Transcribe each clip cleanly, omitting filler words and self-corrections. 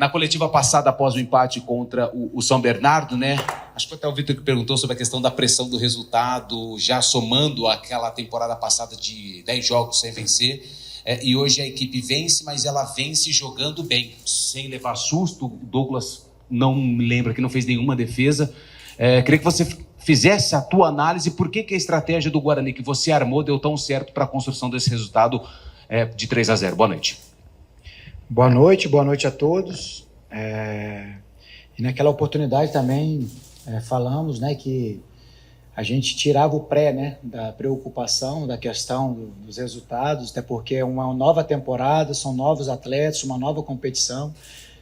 Na coletiva passada, após o empate contra o São Bernardo, né? Acho que até o Vitor que perguntou sobre a questão da pressão do resultado, já somando aquela temporada passada de 10 jogos sem vencer. E hoje a equipe vence, mas ela vence jogando bem, sem levar susto. O Douglas não me lembra que não fez nenhuma defesa. Queria que você fizesse a tua análise, por que a estratégia do Guarani que você armou deu tão certo para a construção desse resultado de 3-0. Boa noite. Boa noite a todos. E naquela oportunidade também falamos, né, que a gente tirava o pré, né, da preocupação, da questão dos resultados, até porque é uma nova temporada, são novos atletas, uma nova competição.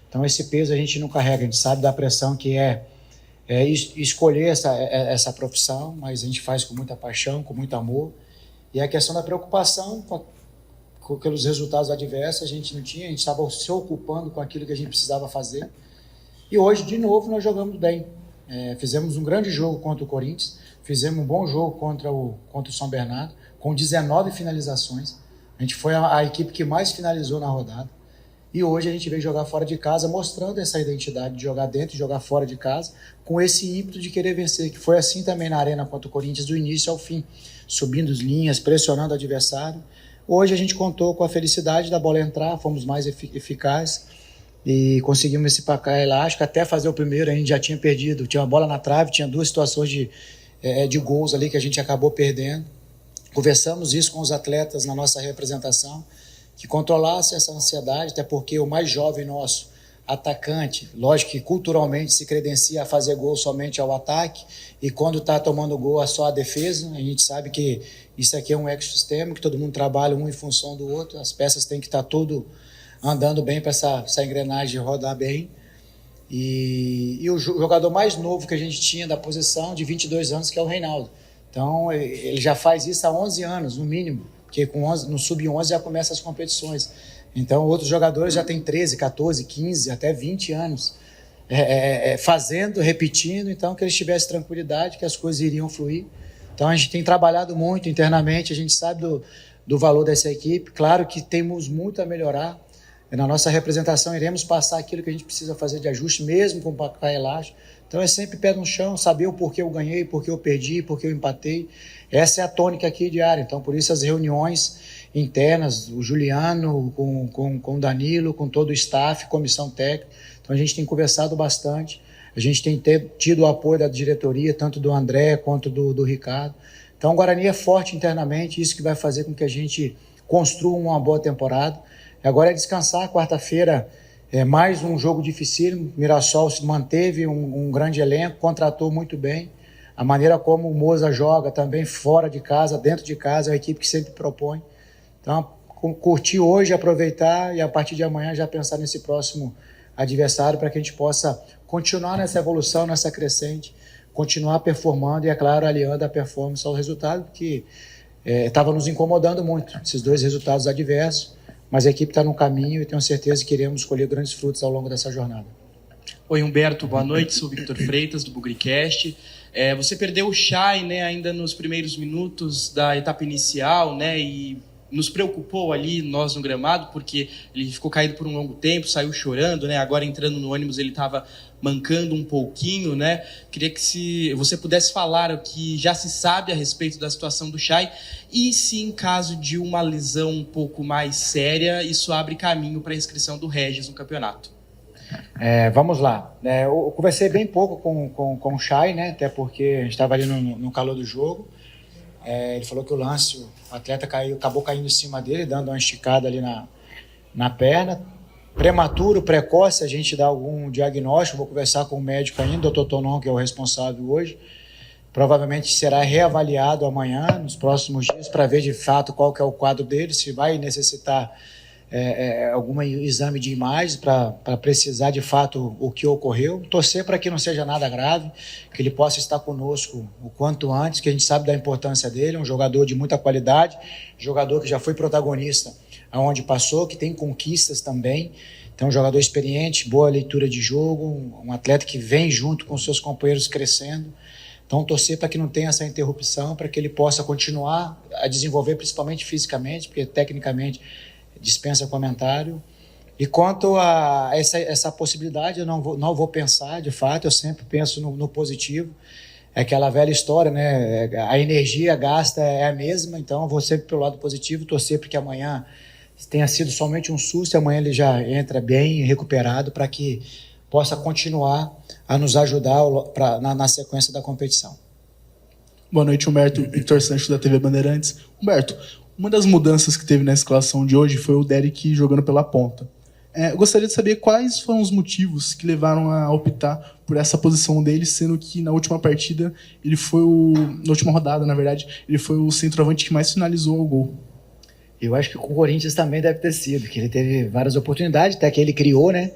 Então esse peso a gente não carrega, a gente sabe da pressão que escolher essa profissão, mas a gente faz com muita paixão, com muito amor. E a questão da preocupação pelos resultados adversos a gente não tinha, a gente estava se ocupando com aquilo que a gente precisava fazer. E hoje, de novo, nós jogamos bem. Fizemos um grande jogo contra o Corinthians, fizemos um bom jogo contra o São Bernardo, com 19 finalizações. A gente foi a equipe que mais finalizou na rodada. E hoje a gente veio jogar fora de casa, mostrando essa identidade de jogar dentro e jogar fora de casa, com esse ímpeto de querer vencer, que foi assim também na Arena contra o Corinthians, do início ao fim, subindo as linhas, pressionando o adversário. Hoje a gente contou com a felicidade da bola entrar, fomos mais eficazes e conseguimos esse placar elástico. Até fazer o primeiro a gente já tinha perdido, tinha uma bola na trave, tinha 2 situações de gols ali que a gente acabou perdendo. Conversamos isso com os atletas na nossa representação, que controlasse essa ansiedade, até porque o mais jovem nosso, atacante, lógico que culturalmente se credencia a fazer gol somente ao ataque, e quando está tomando gol é só a defesa. A gente sabe que isso aqui é um ecossistema, que todo mundo trabalha um em função do outro, as peças têm que estar tudo andando bem para essa engrenagem rodar bem. E o jogador mais novo que a gente tinha da posição, de 22 anos, que é o Reinaldo. Então ele já faz isso há 11 anos, no mínimo, porque no sub-11 já começa as competições. Então outros jogadores já têm 13, 14, 15, até 20 anos fazendo, repetindo. Então que eles tivessem tranquilidade, que as coisas iriam fluir. Então a gente tem trabalhado muito internamente, a gente sabe do valor dessa equipe. Claro que temos muito a melhorar. Na nossa representação iremos passar aquilo que a gente precisa fazer de ajuste, mesmo com o placar elástico. Então é sempre pé no chão, saber o porquê eu ganhei, porquê eu perdi, porquê eu empatei. Essa é a tônica aqui diária. Então por isso as reuniões internas, o Juliano com o Danilo, com todo o staff, comissão técnica. Então a gente tem conversado bastante. A gente tem tido o apoio da diretoria, tanto do André quanto do Ricardo. Então o Guarani é forte internamente, isso que vai fazer com que a gente construa uma boa temporada. Agora é descansar. Quarta-feira mais um jogo difícil. Mirassol se manteve um grande elenco, contratou muito bem. A maneira como o Moza joga também fora de casa, dentro de casa, é uma equipe que sempre propõe. Então, curtir hoje, aproveitar e a partir de amanhã já pensar nesse próximo adversário para que a gente possa continuar nessa evolução, nessa crescente, continuar performando e, é claro, aliando a performance ao resultado, que estava nos incomodando muito, esses 2 resultados adversos. Mas a equipe está no caminho e tenho certeza que iremos colher grandes frutos ao longo dessa jornada. Oi, Humberto, boa noite. Sou o Victor Freitas, do Bugricast. Você perdeu o Chay, né, ainda nos primeiros minutos da etapa inicial, né, e nos preocupou ali, nós no gramado, porque ele ficou caído por um longo tempo, saiu chorando, né, agora entrando no ônibus ele estava mancando um pouquinho, né. Queria que se você pudesse falar o que já se sabe a respeito da situação do Chay e se em caso de uma lesão um pouco mais séria, isso abre caminho para a inscrição do Regis no campeonato. Vamos lá. Eu conversei bem pouco com o Chay, né, até porque a gente estava ali no calor do jogo. Ele falou que o atleta acabou caindo em cima dele, dando uma esticada ali na perna. Prematuro, precoce, a gente dá algum diagnóstico. Vou conversar com o médico ainda, o Dr. Tonon, que é o responsável hoje. Provavelmente será reavaliado amanhã, nos próximos dias, para ver de fato qual que é o quadro dele, se vai necessitar algum exame de imagem para precisar de fato o que ocorreu. Torcer para que não seja nada grave, que ele possa estar conosco o quanto antes, que a gente sabe da importância dele, um jogador de muita qualidade, jogador que já foi protagonista aonde passou, que tem conquistas também. Então, um jogador experiente, boa leitura de jogo, um atleta que vem junto com seus companheiros crescendo. Então, torcer para que não tenha essa interrupção, para que ele possa continuar a desenvolver, principalmente fisicamente, porque tecnicamente dispensa comentário. E quanto a essa possibilidade, eu não vou pensar, de fato, eu sempre penso no positivo. É aquela velha história, né? A energia gasta é a mesma, então eu vou sempre pelo lado positivo, torcer para que amanhã tenha sido somente um susto e amanhã ele já entra bem recuperado para que possa continuar a nos ajudar na sequência da competição. Boa noite, Humberto. Victor Sancho, da TV Bandeirantes. Humberto, uma das mudanças que teve na escalação de hoje foi o Derek jogando pela ponta. Eu gostaria de saber quais foram os motivos que levaram a optar por essa posição dele, sendo que na última partida, na última rodada, na verdade, ele foi o centroavante que mais finalizou o gol. Eu acho que com o Corinthians também deve ter sido, que ele teve várias oportunidades, até que ele criou, né?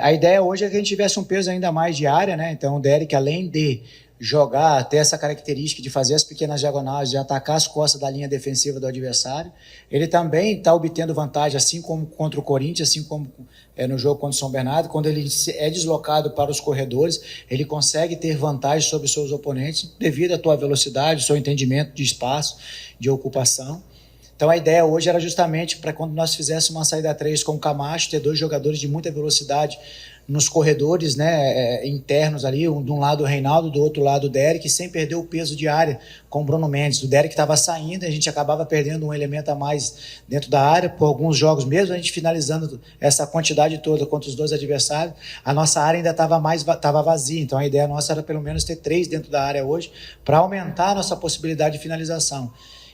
A ideia hoje é que a gente tivesse um peso ainda mais de área, né? Então o Derek, além de jogar, ter essa característica de fazer as pequenas diagonais, de atacar as costas da linha defensiva do adversário, ele também está obtendo vantagem, assim como contra o Corinthians, assim como no jogo contra o São Bernardo, quando ele é deslocado para os corredores, ele consegue ter vantagem sobre os seus oponentes devido à tua velocidade, seu entendimento de espaço, de ocupação. Então a ideia hoje era justamente para quando nós fizéssemos uma saída 3 com o Camacho, ter dois jogadores de muita velocidade nos corredores, né, internos ali, de um lado o Reinaldo, do outro lado o Derek, sem perder o peso de área com o Bruno Mendes. O Derek estava saindo, a gente acabava perdendo um elemento a mais dentro da área, por alguns jogos mesmo, a gente finalizando essa quantidade toda contra os dois adversários, a nossa área ainda estava vazia, então a ideia nossa era pelo menos ter 3 dentro da área hoje, para aumentar a nossa possibilidade de finalização.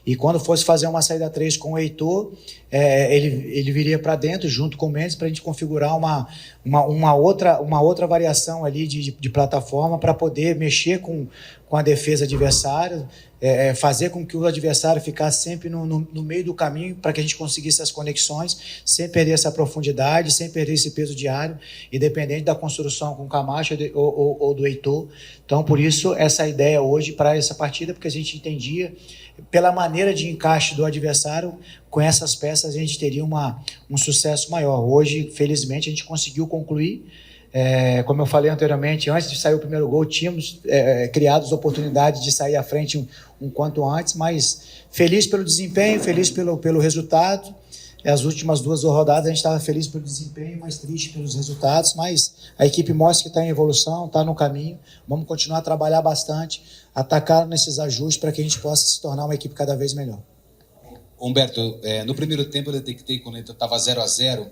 E quando fosse fazer uma saída 3 com o Heitor, ele viria para dentro junto com o Mendes para a gente configurar uma outra variação ali de plataforma para poder mexer com a defesa adversária, fazer com que o adversário ficasse sempre no meio do caminho para que a gente conseguisse as conexões sem perder essa profundidade, sem perder esse peso diário, independente da construção com o Camacho ou do Heitor. Então, por isso, essa ideia hoje para essa partida, porque a gente entendia, pela maneira de encaixe do adversário, com essas peças a gente teria um sucesso maior. Hoje, felizmente, a gente conseguiu concluir. Como eu falei anteriormente, antes de sair o primeiro gol, tínhamos criado oportunidades de sair à frente um quanto antes, mas feliz pelo desempenho, feliz pelo resultado. As últimas 2 rodadas a gente estava feliz pelo desempenho, mas triste pelos resultados, mas a equipe mostra que está em evolução, está no caminho. Vamos continuar a trabalhar bastante, atacar nesses ajustes para que a gente possa se tornar uma equipe cada vez melhor. Humberto, no primeiro tempo eu detectei, quando estava 0-0,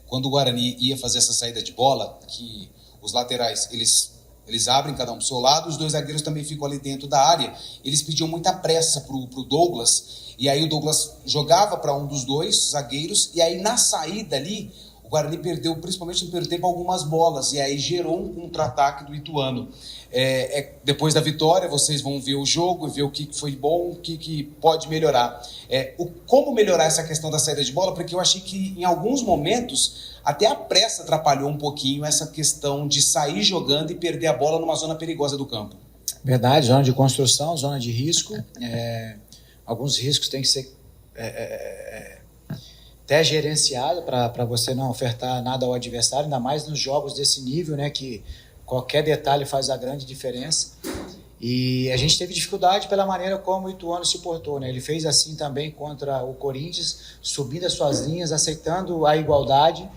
quando o Guarani ia fazer essa saída de bola, que os laterais, eles abrem cada um para o seu lado, os 2 zagueiros também ficam ali dentro da área, eles pediam muita pressa para o Douglas, e aí o Douglas jogava para um dos 2 zagueiros, e aí na saída ali, o Guarani perdeu, principalmente no primeiro tempo, algumas bolas, e aí gerou um contra-ataque do Ituano. Depois da vitória, vocês vão ver o jogo, ver o que foi bom, o que pode melhorar. Como melhorar essa questão da saída de bola? Porque eu achei que em alguns momentos até a pressa atrapalhou um pouquinho essa questão de sair jogando e perder a bola numa zona perigosa do campo. Verdade, zona de construção, zona de risco. Alguns riscos têm que ser até gerenciados para você não ofertar nada ao adversário, ainda mais nos jogos desse nível, né, que qualquer detalhe faz a grande diferença. E a gente teve dificuldade pela maneira como o Ituano se portou, né? Ele fez assim também contra o Corinthians, subindo as suas linhas, aceitando a igualdade,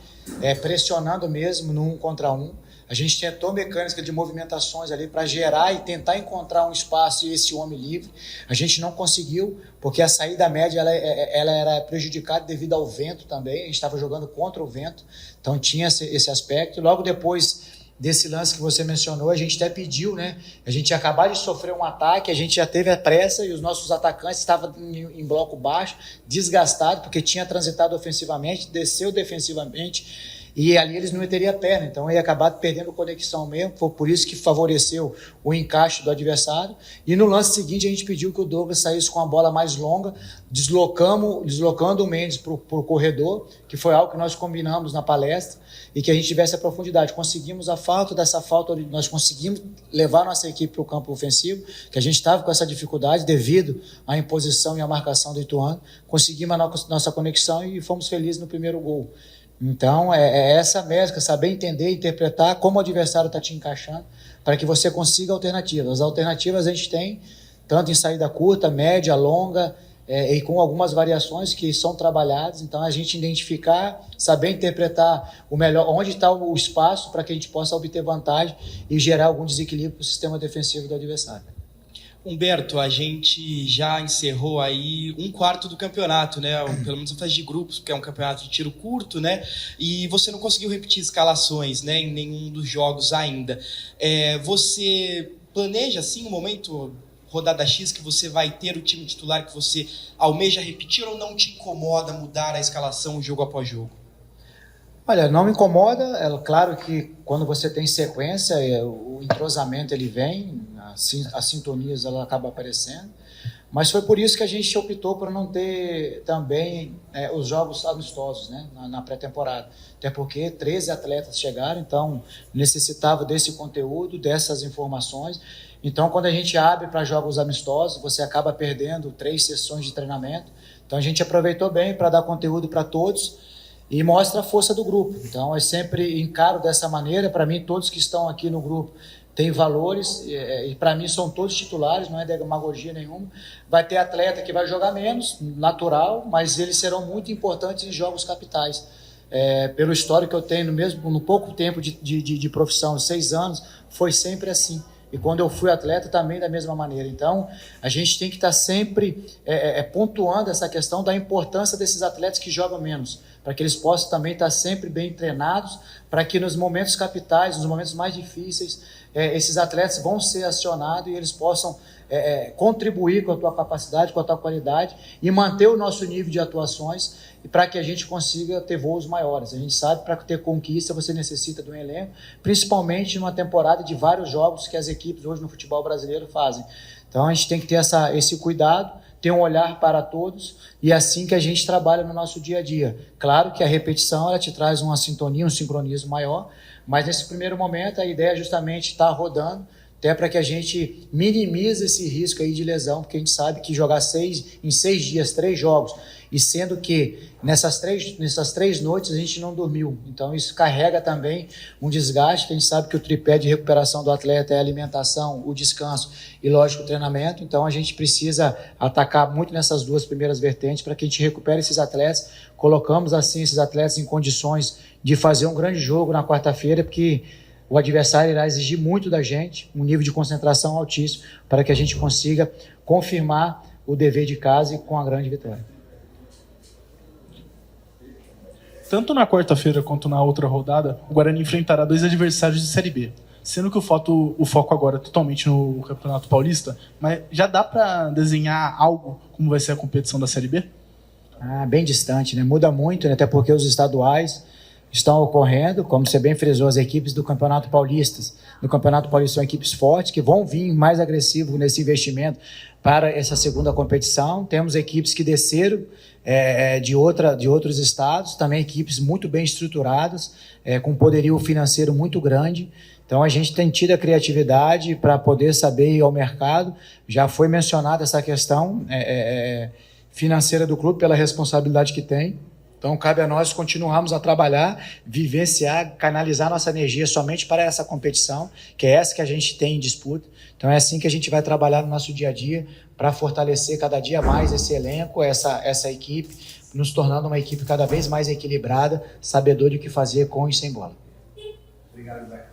pressionando mesmo no 1 contra 1. A gente tentou mecânica de movimentações ali para gerar e tentar encontrar um espaço e esse homem livre. A gente não conseguiu, porque a saída média ela era prejudicada devido ao vento também. A gente estava jogando contra o vento, então tinha esse aspecto. Logo depois desse lance que você mencionou, a gente até pediu, né? A gente ia acabar de sofrer um ataque, a gente já teve a pressa e os nossos atacantes estavam em bloco baixo, desgastados, porque tinha transitado ofensivamente, desceu defensivamente, e ali eles não teriam perna, então ia acabar perdendo conexão mesmo. Foi por isso que favoreceu o encaixe do adversário. E no lance seguinte a gente pediu que o Douglas saísse com a bola mais longa, deslocando o Mendes para o corredor, que foi algo que nós combinamos na palestra, e que a gente tivesse a profundidade. Conseguimos dessa falta, nós conseguimos levar nossa equipe para o campo ofensivo, que a gente estava com essa dificuldade devido à imposição e à marcação do Ituano. Conseguimos a nossa conexão e fomos felizes no primeiro gol. Então, essa mescla, saber entender, interpretar como o adversário está te encaixando, para que você consiga alternativas. As alternativas a gente tem, tanto em saída curta, média, longa, e com algumas variações que são trabalhadas. Então, a gente identificar, saber interpretar o melhor, onde está o espaço para que a gente possa obter vantagem e gerar algum desequilíbrio para o sistema defensivo do adversário. Humberto, a gente já encerrou aí um quarto do campeonato, né? Pelo menos a fase de grupos, porque é um campeonato de tiro curto, né? E você não conseguiu repetir escalações, né, em nenhum dos jogos ainda. Você planeja, assim, um momento, rodada X, que você vai ter o time titular que você almeja repetir, ou não te incomoda mudar a escalação jogo após jogo? Olha, não me incomoda. É claro que quando você tem sequência, o entrosamento ele vem, as sintonias ela acaba aparecendo, mas foi por isso que a gente optou por não ter também os jogos amistosos, né, na pré-temporada, até porque 13 atletas chegaram, então necessitava desse conteúdo, dessas informações. Então, quando a gente abre para jogos amistosos, você acaba perdendo 3 sessões de treinamento. Então, a gente aproveitou bem para dar conteúdo para todos e mostra a força do grupo. Então, eu sempre encaro dessa maneira. Para mim, todos que estão aqui no grupo têm valores, e para mim são todos titulares, não é demagogia nenhuma. Vai ter atleta que vai jogar menos, natural, mas eles serão muito importantes em jogos capitais. Pelo histórico que eu tenho, mesmo no pouco tempo de profissão, 6 anos, foi sempre assim. E quando eu fui atleta, também da mesma maneira. Então, a gente tem que estar sempre pontuando essa questão da importância desses atletas que jogam menos, para que eles possam também estar sempre bem treinados, para que nos momentos capitais, nos momentos mais difíceis, esses atletas vão ser acionados e eles possam contribuir com a tua capacidade, com a tua qualidade e manter o nosso nível de atuações, e para que a gente consiga ter voos maiores. A gente sabe que para ter conquista você necessita de um elenco, principalmente numa temporada de vários jogos que as equipes hoje no futebol brasileiro fazem. Então a gente tem que ter esse cuidado, ter um olhar para todos, e é assim que a gente trabalha no nosso dia a dia. Claro que a repetição ela te traz uma sintonia, um sincronismo maior, mas nesse primeiro momento a ideia é justamente estar rodando, até para que a gente minimize esse risco aí de lesão, porque a gente sabe que jogar em 6 dias, 3 jogos, e sendo que nessas três noites a gente não dormiu. Então isso carrega também um desgaste, que a gente sabe que o tripé de recuperação do atleta é a alimentação, o descanso e, lógico, o treinamento. Então a gente precisa atacar muito nessas 2 primeiras vertentes para que a gente recupere esses atletas. Colocamos assim esses atletas em condições de fazer um grande jogo na quarta-feira, porque o adversário irá exigir muito da gente, um nível de concentração altíssimo, para que a gente consiga confirmar o dever de casa e com a grande vitória. Tanto na quarta-feira quanto na outra rodada, o Guarani enfrentará 2 adversários de Série B, sendo que o foco agora é totalmente no Campeonato Paulista, mas já dá para desenhar algo como vai ser a competição da Série B? Bem distante, né? Muda muito, né? Até porque os estaduais estão ocorrendo, como você bem frisou, as equipes do Campeonato Paulista. No Campeonato Paulista são equipes fortes, que vão vir mais agressivos nesse investimento para essa segunda competição. Temos equipes que desceram de outros estados, também equipes muito bem estruturadas, com poderio financeiro muito grande. Então a gente tem tido a criatividade para poder saber ir ao mercado. Já foi mencionada essa questão financeira do clube pela responsabilidade que tem. Então, cabe a nós continuarmos a trabalhar, vivenciar, canalizar nossa energia somente para essa competição, que é essa que a gente tem em disputa. Então, é assim que a gente vai trabalhar no nosso dia a dia para fortalecer cada dia mais esse elenco, essa equipe, nos tornando uma equipe cada vez mais equilibrada, sabedor de o que fazer com e sem bola. Obrigado, Beto.